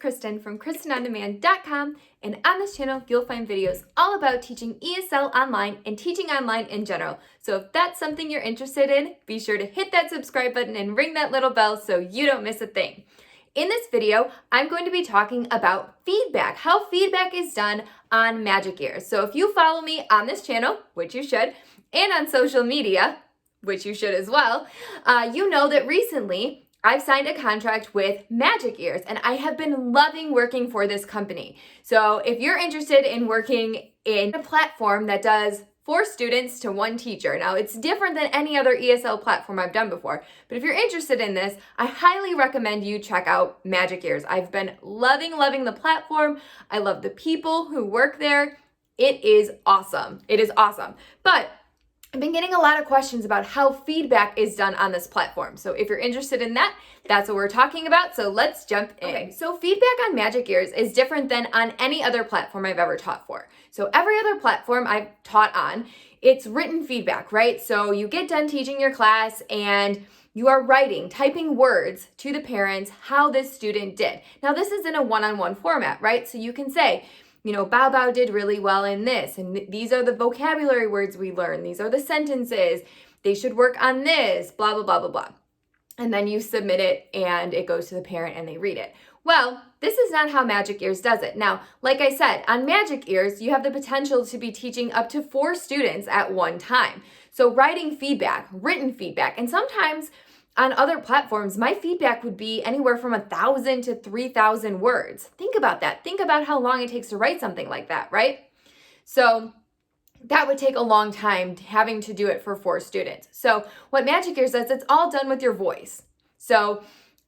Kristen from KristenOnDemand.com, and on this channel you'll find videos all about teaching ESL online and teaching online in general. So if that's something you're interested in, be sure to hit that subscribe button and ring that little bell so you don't miss a thing. In this video, I'm going to be talking about feedback, how feedback is done on Magic Ears. So if you follow me on this channel, which you should, and on social media, which you should as well, you know that recently I've signed a contract with Magic Ears, and I have been loving working for this company. So if you're interested in working in a platform that does 4 students to 1 teacher, now it's different than any other ESL platform I've done before, but if you're interested in this, I highly recommend you check out Magic Ears. I've been loving the platform. I love the people who work there. It is awesome. It is awesome. But I've been getting a lot of questions about how feedback is done on this platform. So if you're interested in that, that's what we're talking about. So let's jump in. Okay, so feedback on Magic Ears is different than on any other platform I've ever taught for. So every other platform I've taught on, it's written feedback, right? So you get done teaching your class and you are typing words to the parents how this student did. Now this is in a one-on-one format, right? So you can say, you know, Bao did really well in this, and these are the vocabulary words we learned. These are the sentences. They should work on this, blah, blah, blah, blah, blah. And then you submit it and it goes to the parent and they read it. Well, this is not how Magic Ears does it. Now, like I said, on Magic Ears, you have the potential to be teaching up to 4 students at one time. So writing feedback, written feedback, and sometimes on other platforms, my feedback would be anywhere from 1,000 to 3,000 words. Think about that. Think about how long it takes to write something like that, right? So that would take a long time having to do it for 4 students. So what Magic Ears does, it's all done with your voice. So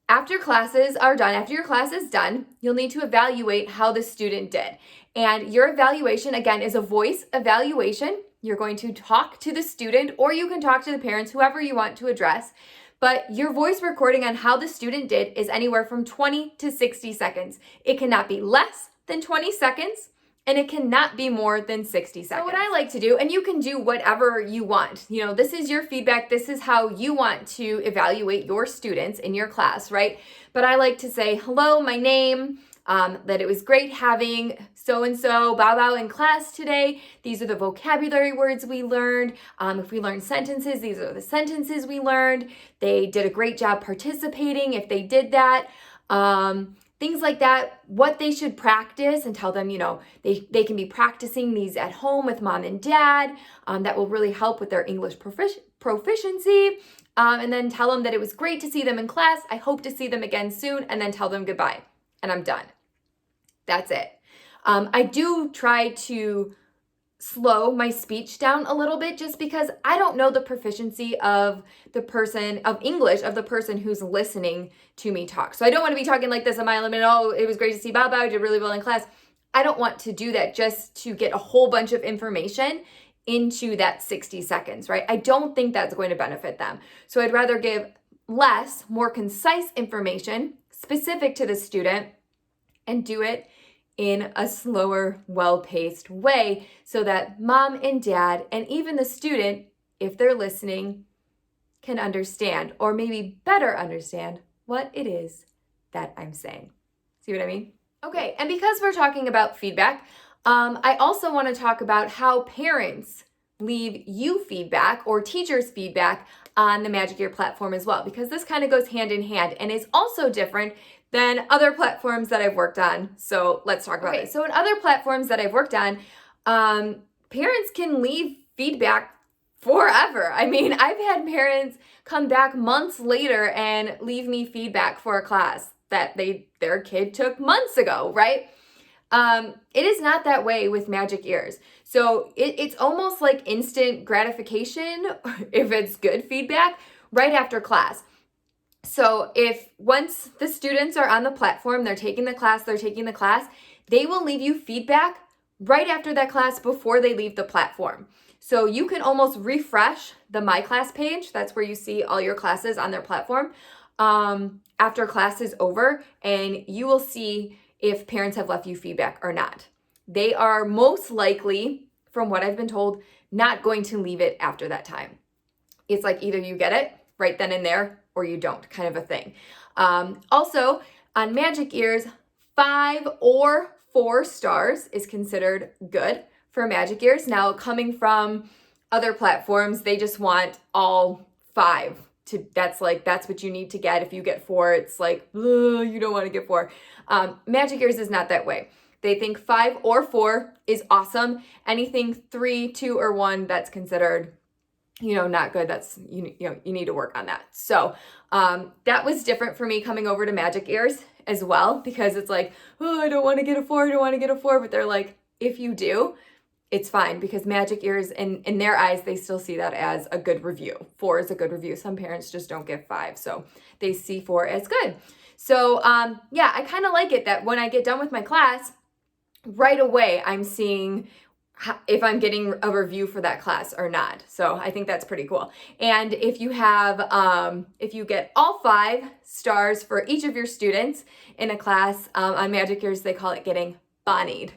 after classes are done, after your class is done, you'll need to evaluate how the student did. And your evaluation, again, is a voice evaluation. You're going to talk to the student, or you can talk to the parents, whoever you want to address. But your voice recording on how the student did is anywhere from 20 to 60 seconds. It cannot be less than 20 seconds, and it cannot be more than 60 seconds. So what I like to do, and you can do whatever you want. You know, this is your feedback. This is how you want to evaluate your students in your class, right? But I like to say, hello, my name, that it was great having so-and-so Bao in class today. These are the vocabulary words we learned. If we learned sentences, these are the sentences we learned. They did a great job participating if they did that. Things like that, what they should practice, and tell them, you know, they can be practicing these at home with mom and dad. That will really help with their English proficiency. And then tell them that it was great to see them in class. I hope to see them again soon, and then tell them goodbye. And I'm done. That's it. I do try to slow my speech down a little bit just because I don't know the proficiency of the person, of English, of the person who's listening to me talk. So I don't want to be talking like this a mile a minute. Oh, it was great to see Bao did really well in class. I don't want to do that just to get a whole bunch of information into that 60 seconds, right? I don't think that's going to benefit them. So I'd rather give less, more concise information specific to the student and do it in a slower, well-paced way so that mom and dad and even the student, if they're listening, can understand, or maybe better understand, what it is that I'm saying. See what I mean? Okay, and because we're talking about feedback, I also want to talk about how parents leave you feedback or teachers feedback on the Magic Ear platform as well, because this kind of goes hand in hand and is also different than other platforms that I've worked on. So let's talk about it. So in other platforms that I've worked on, parents can leave feedback forever. I mean, I've had parents come back months later and leave me feedback for a class that their kid took months ago, right? It is not that way with Magic Ears. So it's almost like instant gratification, if it's good feedback, right after class. So once the students are on the platform, they're taking the class, they will leave you feedback right after that class before they leave the platform. So you can almost refresh the My Class page. That's where you see all your classes on their platform after class is over, and you will see if parents have left you feedback or not. They are most likely, from what I've been told, not going to leave it after that time. It's like either you get it right then and there or you don't, kind of a thing. Also, on Magic Ears, 5 or 4 stars is considered good for magic ears. Now, coming from other platforms, they just want all 5. That's what you need to get. If you get 4, it's like, you don't want to get 4. Magic ears is not that way. They think 5 or 4 is awesome. Anything 3, 2, or 1, that's considered, not good. That's, you need to work on that. So that was different for me coming over to magic ears as well, because it's like, I don't want to get a 4, I don't want to get a 4. But they're like, if you do, it's fine, because magic ears, in their eyes, they still see that as a good review. 4 is a good review. Some parents just don't give 5, so they see 4 as good. So yeah, I kind of like it that when I get done with my class, right away I'm seeing if I'm getting a review for that class or not. So I think that's pretty cool. And if you have, if you get all 5 stars for each of your students in a class, on magic ears, they call it getting bonnied.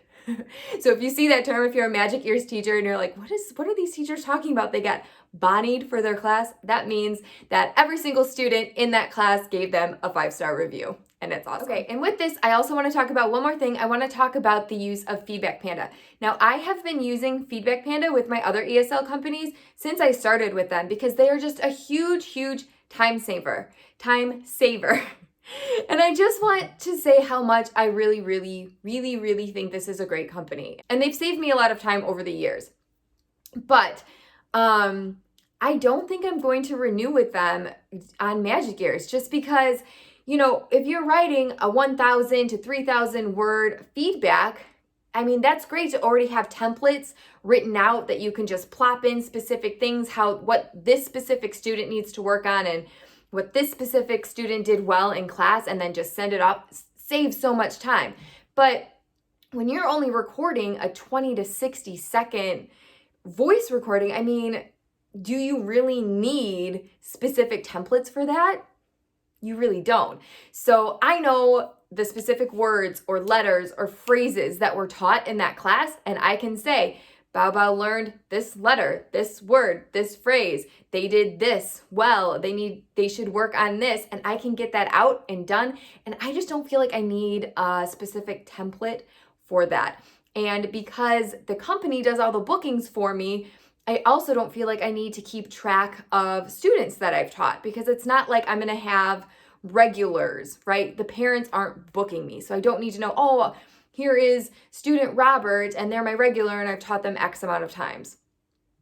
So if you see that term, if you're a magic ears teacher and you're like, what are these teachers talking about? They got bonnied for their class. That means that every single student in that class gave them a 5-star review. And it's awesome. Okay, and with this, I also want to talk about one more thing. I want to talk about the use of Feedback Panda. Now, I have been using Feedback Panda with my other ESL companies since I started with them, because they are just a huge, huge time saver. And I just want to say how much I really, really, really, really think this is a great company. And they've saved me a lot of time over the years. But I don't think I'm going to renew with them on magic ears, just because, if you're writing a 1,000 to 3,000 word feedback, I mean, that's great to already have templates written out that you can just plop in specific things, what this specific student needs to work on and what this specific student did well in class, and then just send it up. Saves so much time. But when you're only recording a 20 to 60 second voice recording, I mean, do you really need specific templates for that? You really don't. So I know the specific words or letters or phrases that were taught in that class, and I can say, Bao Bao learned this letter, this word, this phrase. They did this well. They should work on this, and I can get that out and done. And I just don't feel like I need a specific template for that. And because the company does all the bookings for me, I also don't feel like I need to keep track of students that I've taught, because it's not like I'm going to have regulars, right? The parents aren't booking me. So I don't need to know, here is student Robert and they're my regular and I've taught them X amount of times.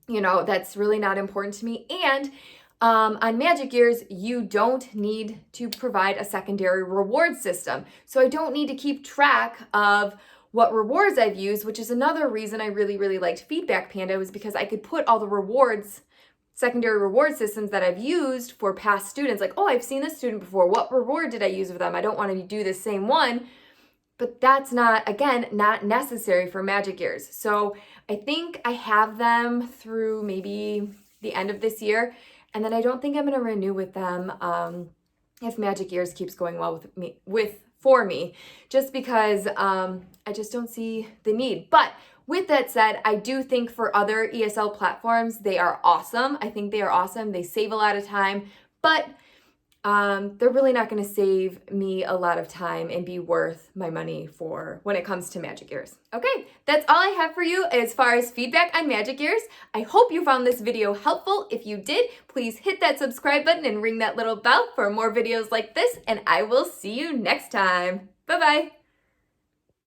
That's really not important to me. And on magic ears, you don't need to provide a secondary reward system. So I don't need to keep track of what rewards I've used, which is another reason I really, really liked Feedback Panda, was because I could put all the rewards, secondary reward systems that I've used for past students. Like, I've seen this student before. What reward did I use with them? I don't want to do the same one. But that's not necessary for magic ears. So I think I have them through maybe the end of this year. And then I don't think I'm going to renew with them if magic ears keeps going well for me, just because I just don't see the need. But with that said, I do think for other ESL platforms, they are awesome. I think they are awesome. They save a lot of time, but they're really not going to save me a lot of time and be worth my money for when it comes to magic ears. Okay, that's all I have for you as far as feedback on magic ears. I hope you found this video helpful. If you did, please hit that subscribe button and ring that little bell for more videos like this, and I will see you next time. Bye-bye.